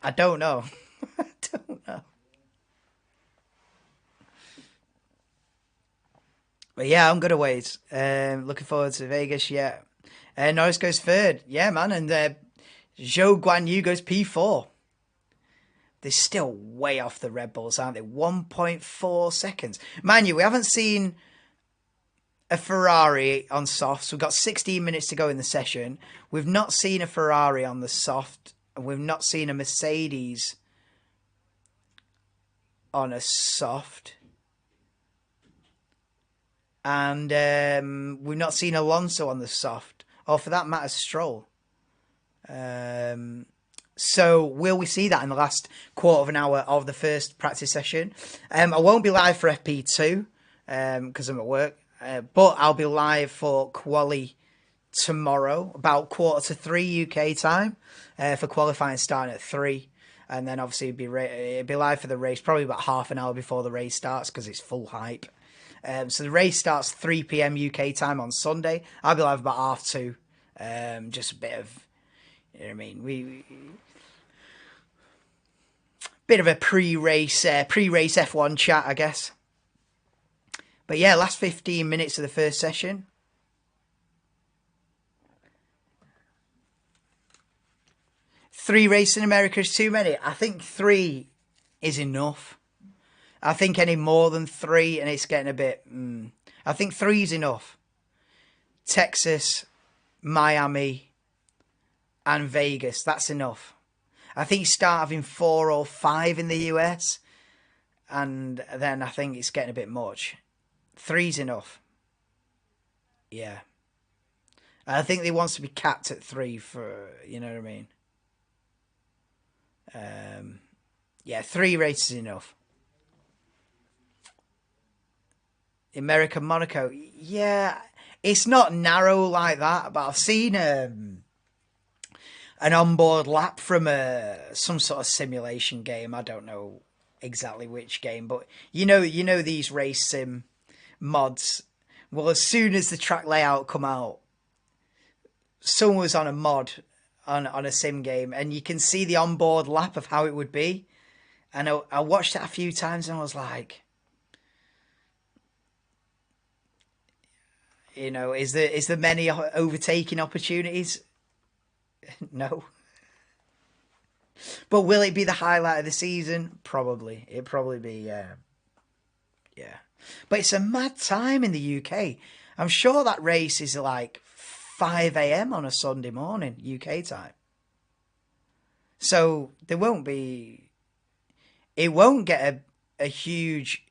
I don't know. I don't know. But yeah, I'm good aways. Looking forward to Vegas, yeah. Norris goes third. Yeah, man. And Zhou Guanyu goes P4. They're still way off the Red Bulls, aren't they? 1.4 seconds. Mind you, we haven't seen a Ferrari on softs. We've got 16 minutes to go in the session. We've not seen a Ferrari on the soft. And we've not seen a Mercedes on a soft. And we've not seen Alonso on the soft, or for that matter, Stroll. So will we see that in the last quarter of an hour of the first practice session? I won't be live for FP2 because I'm at work, but I'll be live for quali tomorrow, about 2:45 UK time, for qualifying starting at 3. And then obviously it'd be live for the race, probably about half an hour before the race starts because it's full hype. So the race starts 3 p.m. UK time on Sunday. I'll be live about 2:30. Just a bit of, you know what I mean? Bit of a pre-race F1 chat, I guess. But yeah, last 15 minutes of the first session. Three races in America is too many. I think 3 is enough. I think any more than 3, and it's getting a bit... I think 3's enough. Texas, Miami, and Vegas, that's enough. I think you start having 4 or 5 in the US, and then I think it's getting a bit much. 3's enough. Yeah. I think they want to be capped at 3 for, you know what I mean? Yeah, 3 races is enough. American Monaco, yeah, it's not narrow like that, but I've seen an onboard lap from some sort of simulation game. I don't know exactly which game, but you know these race sim mods. Well, as soon as the track layout come out, someone was on a mod on a sim game, and you can see the onboard lap of how it would be. And I watched it a few times, and I was like, you know, is there many overtaking opportunities? No. But will it be the highlight of the season? Probably. It'd probably be, yeah. But it's a mad time in the UK. I'm sure that race is like 5 a.m. on a Sunday morning, UK time. So there won't be... It won't get a huge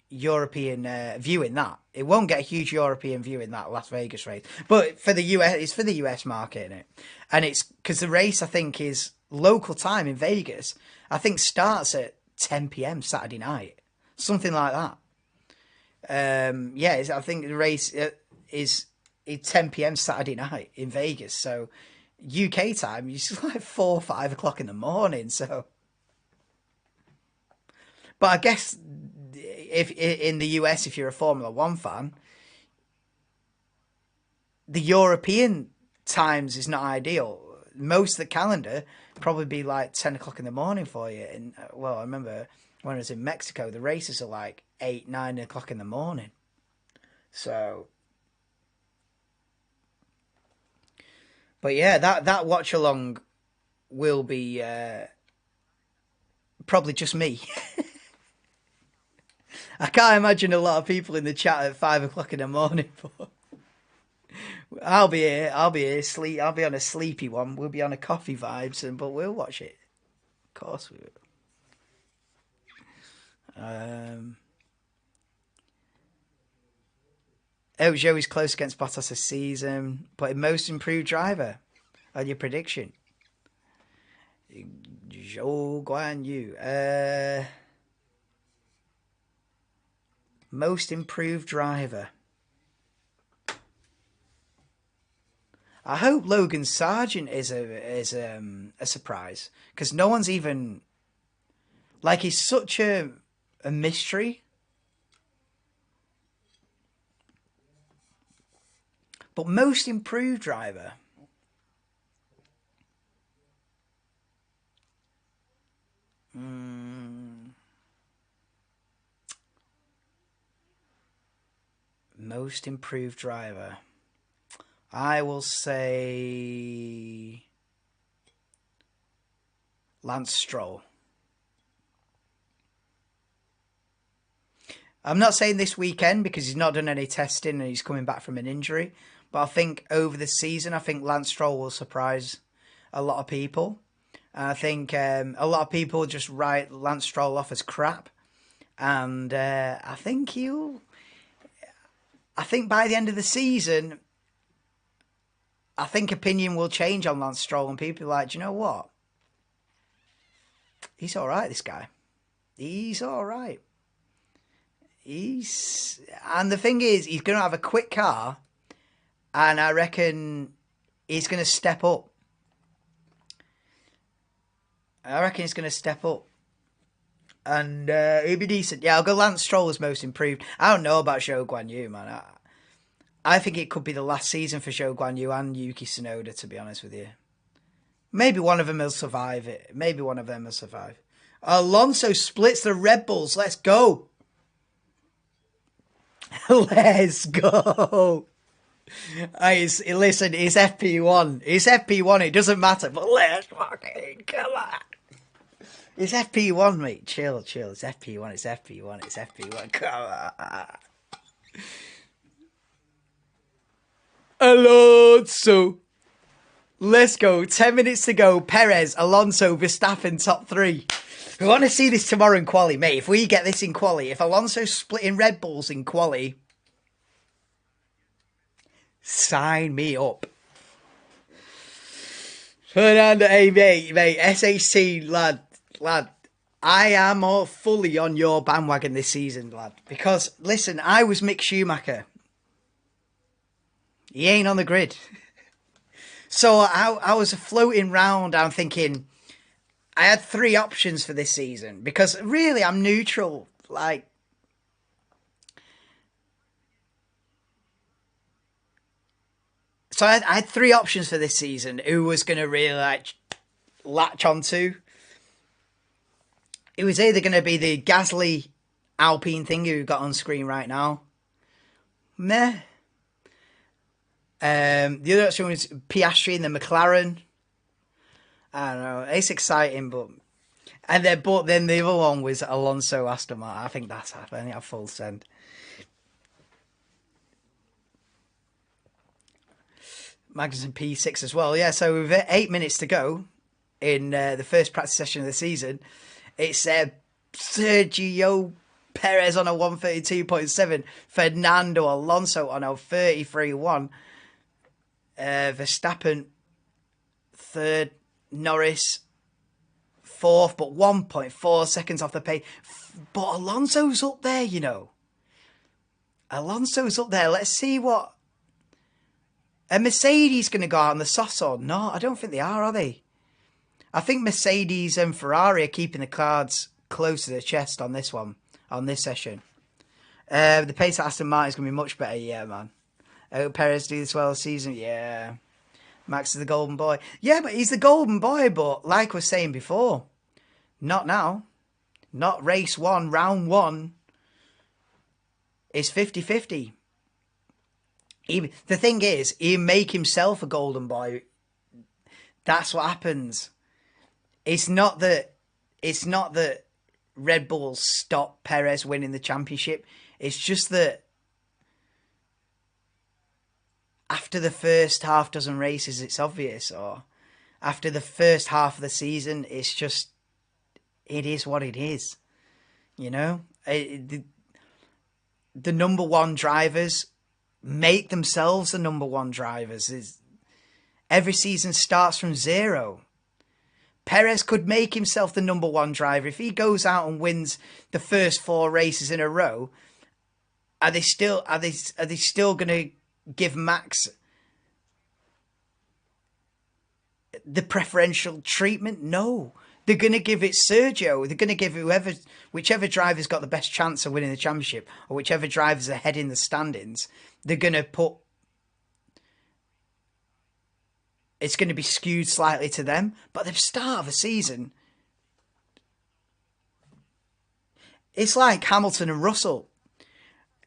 European view in that. It won't get a huge European view in that Las Vegas race. But for the US, it's for the US market, isn't it? And it's because the race, I think, is local time in Vegas. I think starts at 10 p.m. Saturday night. Something like that. Yeah, I think the race is 10 p.m. Saturday night in Vegas. So UK time, it's like 4 or 5 o'clock in the morning. So, but I guess if in the US, if you're a Formula One fan, the European times is not ideal. Most of the calendar probably be like 10 o'clock in the morning for you. And well, I remember when I was in Mexico, the races are like 8, 9 o'clock in the morning. So, but yeah, that watch along will be probably just me. I can't imagine a lot of people in the chat at 5 o'clock in the morning. But I'll be here. I'll be on a sleepy one. We'll be on a coffee vibes, but we'll watch it. Of course we will. Joe is close against Bottas this season, but most improved driver on your prediction. Zhou Guan Yu. Most improved driver. I hope Logan Sargent is a surprise, because no one's even, like, he's such a mystery. But most improved driver. Most improved driver. I will say Lance Stroll. I'm not saying this weekend because he's not done any testing and he's coming back from an injury. But I think over the season, I think Lance Stroll will surprise a lot of people. I think a lot of people just write Lance Stroll off as crap. And I think by the end of the season, I think opinion will change on Lance Stroll, and people are like, do you know what? He's all right, this guy. He's all right. And the thing is, he's going to have a quick car, and I reckon he's going to step up. And he'll be decent. Yeah, I'll go Lance Stroll as most improved. I don't know about Zhou Guan Yu, man. I think it could be the last season for Zhou Guan Yu and Yuki Tsunoda, to be honest with you. Maybe one of them will survive it. Alonso splits the Red Bulls. Let's go. Let's go. Listen, it's FP1. It's FP1. It doesn't matter. But let's fucking come on. It's FP1, mate. Chill. It's FP1. It's FP1. It's FP1. Come on. Alonso. Let's go. 10 minutes to go. Perez, Alonso, Verstappen, top three. We want to see this tomorrow in quali, mate. If we get this in quali, if Alonso's splitting Red Bulls in quali, sign me up. Fernando, hey, mate, SHC, lad. I am all fully on your bandwagon this season, lad. Because, listen, I was Mick Schumacher. He ain't on the grid. So I was floating round, I'm thinking, I had three options for this season. Because, really, I'm neutral. Like, so I had three options for this season who was going to really, like, latch onto. It was either going to be the Gasly Alpine thing who got on screen right now. Meh. The other option was Piastri and the McLaren. I don't know. It's exciting, but then the other one was Alonso Aston Martin. I think that's happening. A full send. Magnussen P6 as well. Yeah, so with 8 minutes to go in the first practice session of the season, it's Sergio Perez on a 132.7, Fernando Alonso on a 33.1, Verstappen third, Norris fourth, but 1.4 seconds off the pace. But Alonso's up there, you know. Alonso's up there. Let's see what... Are Mercedes going to go out on the softs or not? I don't think they are they? I think Mercedes and Ferrari are keeping the cards close to their chest on this one, on this session. The pace at Aston Martin is going to be much better, yeah, man. I hope Perez do this well this season, yeah. Max is the golden boy. Yeah, but he's the golden boy, but like I was saying before, not now. Not race one, round one. It's 50-50. The thing is, he make himself a golden boy. That's what happens. It's not that Red Bulls stop Perez winning the championship. It's just that after the first half dozen races, it's obvious, or after the first half of the season, it's just, it is what it is. You know? The number one drivers make themselves the number one drivers. Every season starts from zero. Perez could make himself the number one driver. If he goes out and wins the first 4 races in a row, are they still going to give Max the preferential treatment? No. They're going to give it Sergio. They're going to give whichever driver's got the best chance of winning the championship, or whichever driver's ahead in the standings, they're going to put... It's going to be skewed slightly to them. But at the start of the season, it's like Hamilton and Russell.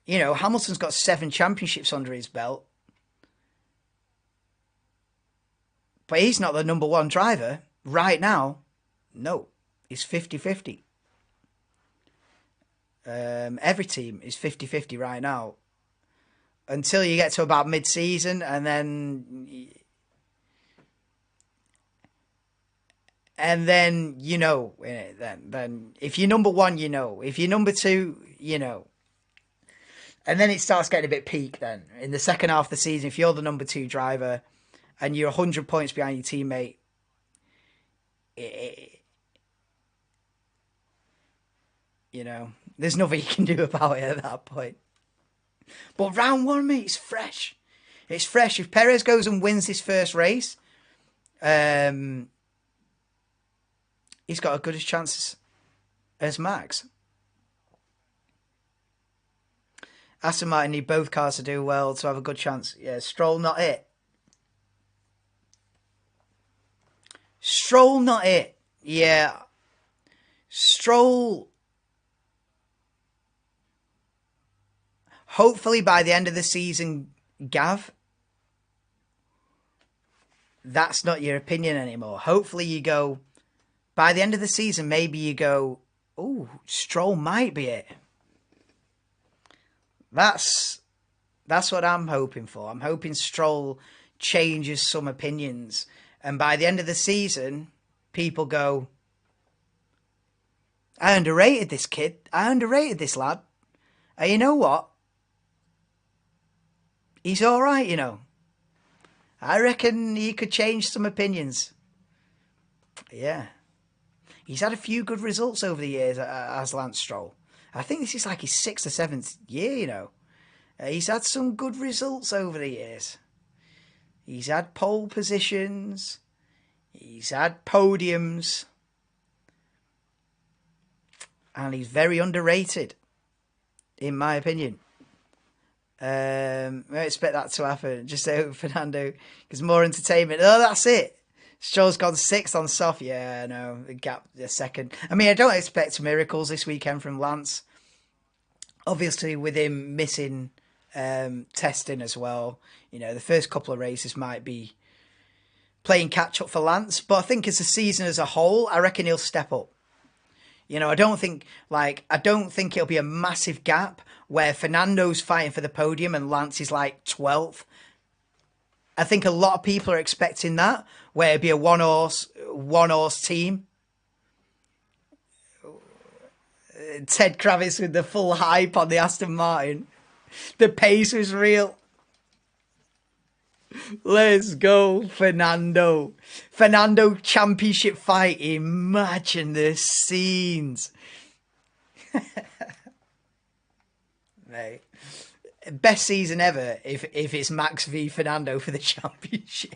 You know, Hamilton's got 7 championships under his belt. But he's not the number one driver. Right now, no. It's 50-50. Every team is 50-50 right now. Until you get to about mid-season, and then... And then, you know, then if you're number one, you know. If you're number two, you know. And then it starts getting a bit peak then. In the second half of the season, if you're the number 2 driver and you're 100 points behind your teammate, you know, there's nothing you can do about it at that point. But round one, mate, it's fresh. It's fresh. If Perez goes and wins his first race, he's got as good a chance as Max. Aston Martin need both cars to do well to have a good chance. Yeah, Stroll not it. Stroll not it. Yeah. Stroll... Hopefully by the end of the season, Gav, that's not your opinion anymore. Hopefully you go... by the end of the season, maybe you go, oh, Stroll might be it. That's what I'm hoping for. I'm hoping Stroll changes some opinions. And by the end of the season, people go, I underrated this kid. I underrated this lad. And you know what? He's all right, you know. I reckon he could change some opinions. Yeah. He's had a few good results over the years as Lance Stroll. I think this is like his 6th or 7th year, you know. He's had some good results over the years. He's had pole positions. He's had podiums. And he's very underrated, in my opinion. I expect that to happen. Just so Fernando gives more entertainment. Oh, that's it. Stroll's gone 6th on soft. Yeah, no, the gap, the second. I mean, I don't expect miracles this weekend from Lance. Obviously, with him missing testing as well, you know, the first couple of races might be playing catch up for Lance. But I think as a season as a whole, I reckon he'll step up. You know, I don't think it'll be a massive gap where Fernando's fighting for the podium and Lance is like 12th. I think a lot of people are expecting that, where it'd be a one horse team. Ted Kravitz with the full hype on the Aston Martin. The pace was real. Let's go, Fernando. Fernando championship fight. Imagine the scenes. Mate. Best season ever if it's Max v Fernando for the championship.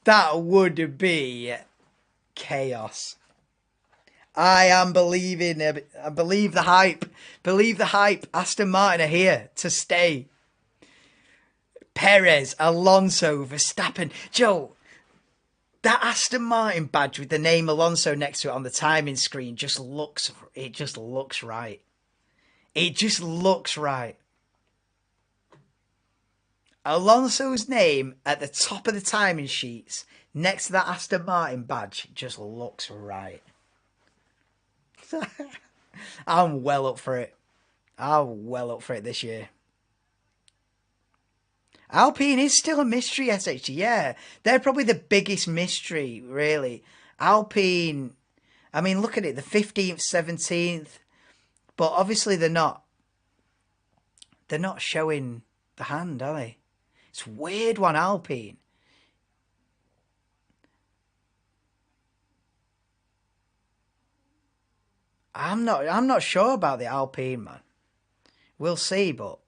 That would be chaos. I am believing. I believe the hype. Believe the hype. Aston Martin are here to stay. Perez, Alonso, Verstappen. Joe, that Aston Martin badge with the name Alonso next to it on the timing screen it just looks right. It just looks right. Alonso's name at the top of the timing sheets next to that Aston Martin badge just looks right. I'm well up for it. I'm well up for it this year. Alpine is still a mystery, SHG. Yeah, they're probably the biggest mystery, really. Alpine, I mean, look at it, the 15th, 17th. But obviously they're not showing the hand, are they? It's a weird one, Alpine. I'm not sure about the Alpine, man. We'll see, but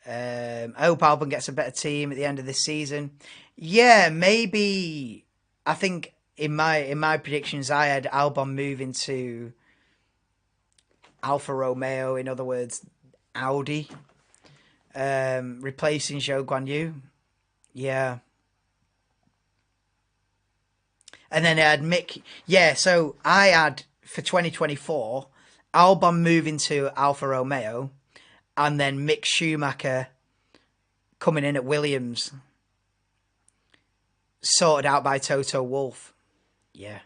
I hope Albon gets a better team at the end of this season. Yeah, maybe. I think in my predictions, I had Albon moving to Alfa Romeo. In other words, Audi, replacing Zhou Guanyu. Yeah. And then I had Mick. Yeah, so I had, for 2024, Albon moving to Alfa Romeo, and then Mick Schumacher coming in at Williams, sorted out by Toto Wolff. Yeah.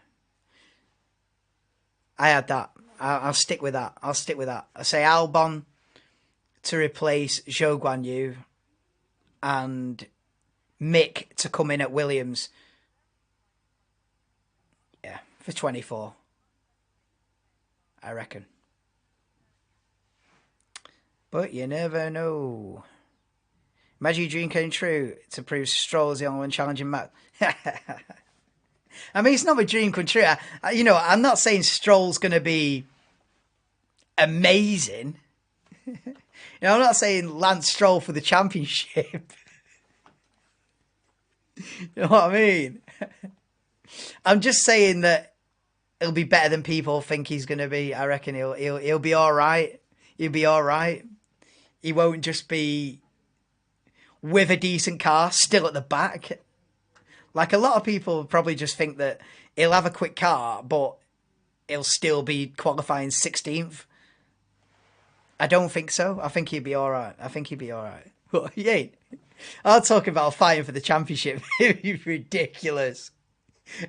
I had that. I'll stick with that. I say Albon to replace Zhou Guanyu and Mick to come in at Williams. Yeah, for 24. I reckon. But you never know. Imagine your dream came true to prove Stroll is the only one challenging Matt. I mean, it's not my dream come true. I'm not saying Stroll's going to be amazing. I'm not saying Lance Stroll for the championship. You know what I mean? I'm just saying that it'll be better than people think he's going to be. I reckon he'll be all right. He'll be all right. He won't just be with a decent car still at the back. Like a lot of people probably just think that he'll have a quick car, but he'll still be qualifying 16th. I don't think so. I think he'll be all right. What, he ain't? I'm talking about fighting for the championship. It would be ridiculous.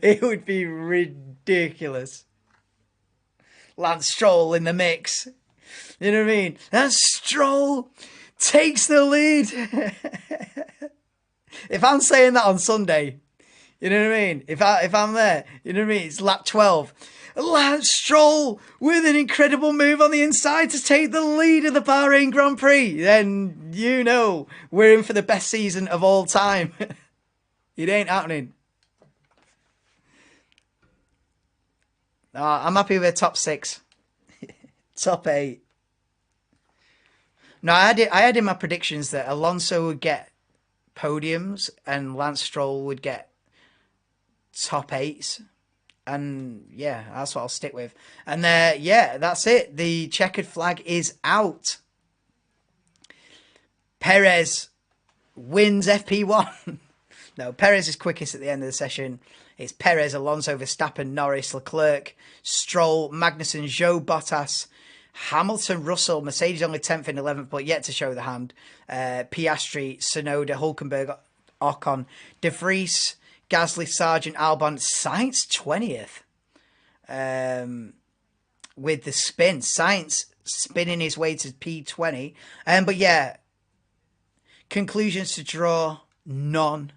It would be ridiculous. Lance Stroll in the mix. You know what I mean? And Stroll takes the lead. If I'm saying that on Sunday, you know what I mean? If I'm there, you know what I mean? It's lap 12. Lance Stroll with an incredible move on the inside to take the lead of the Bahrain Grand Prix. Then you know we're in for the best season of all time. It ain't happening. I'm happy with top 6. Top 8. No, I had in my predictions that Alonso would get podiums and Lance Stroll would get top 8s. And yeah, that's what I'll stick with. And yeah, that's it. The checkered flag is out. Perez wins FP1. No, Perez is quickest at the end of the session. It's Perez, Alonso, Verstappen, Norris, Leclerc, Stroll, Magnussen, Zhou, Bottas, Hamilton, Russell, Mercedes only 10th and 11th, but yet to show the hand. Piastri, Tsunoda, Hulkenberg, Ocon, De Vries, Gasly, Sargent, Albon, Sainz 20th. With the spin. Sainz spinning his way to P20. But yeah, conclusions to draw, none.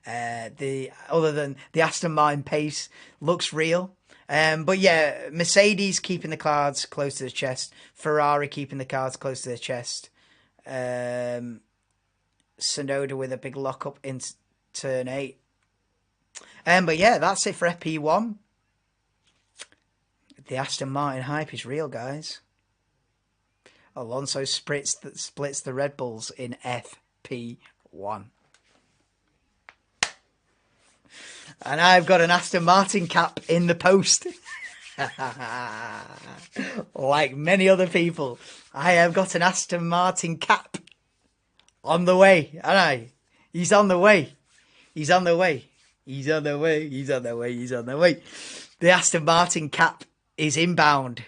Other than the Aston Martin pace looks real. But yeah, Mercedes keeping the cards close to the chest. Ferrari keeping the cards close to the chest. Tsunoda with a big lock-up in turn 8. But yeah, that's it for FP1. The Aston Martin hype is real, guys. Alonso splits the Red Bulls in FP1. And I've got an Aston Martin cap in the post. Like many other people, I have got an Aston Martin cap on the way. And he's on the way. He's on the way. He's on the way. He's on the way. He's on the way. The Aston Martin cap is inbound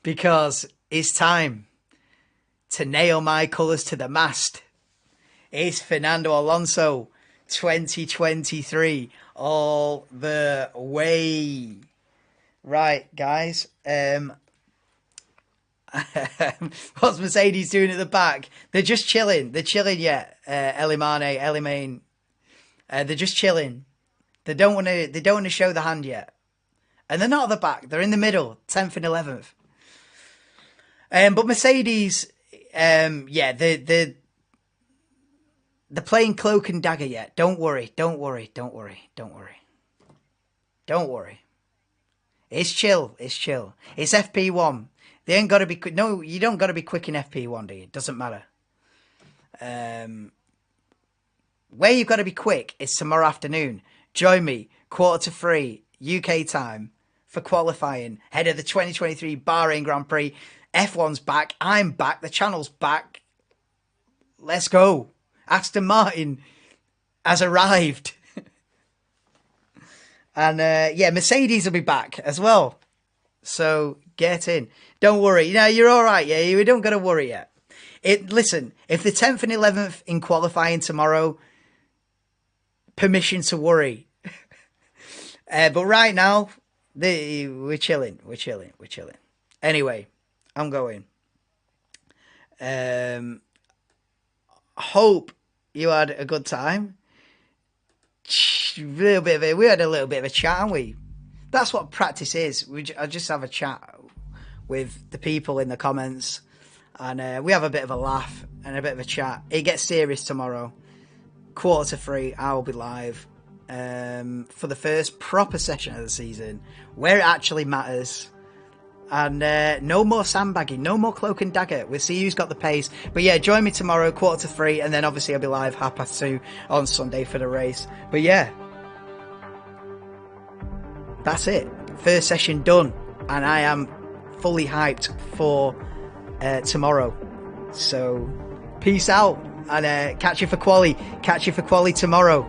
because it's time to nail my colours to the mast. It's Fernando Alonso 2023 all the way. Right, guys. What's Mercedes doing at the back? They're just chilling. They're chilling yet. Elimane. They're just chilling. They don't want to show the hand yet. And they're not at the back. They're in the middle, 10th and 11th. But Mercedes, yeah, they're playing cloak and dagger yet. Don't worry. Don't worry. Don't worry. Don't worry. Don't worry. It's chill. It's chill. It's FP1. They ain't got to be quick. No, you don't got to be quick in FP1, do you? It doesn't matter. Where you've got to be quick is tomorrow afternoon. Join me, 3:15 UK time, for qualifying ahead of the 2023 Bahrain Grand Prix. F1's back. I'm back. The channel's back. Let's go. Aston Martin has arrived. And yeah, Mercedes will be back as well. So get in. Don't worry. No, you're all right. Yeah, you don't got to worry yet. Listen, if the 10th and 11th in qualifying tomorrow, permission to worry. But right now, we're chilling. We're chilling. We're chilling. Anyway, I'm going. Hope you had a good time. We had a little bit of a chat, haven't we? That's what practice is. I just have a chat with the people in the comments, and we have a bit of a laugh and a bit of a chat. It gets serious tomorrow. 3:15, I will be live for the first proper session of the season, where it actually matters. And no more sandbagging, no more cloak and dagger. We'll see who's got the pace. But yeah, join me tomorrow, 3:15, and then obviously I'll be live 2:30 on Sunday for the race. But yeah, that's it. First session done, and I am fully hyped for tomorrow. So peace out, and catch you for quali. Catch you for quali tomorrow.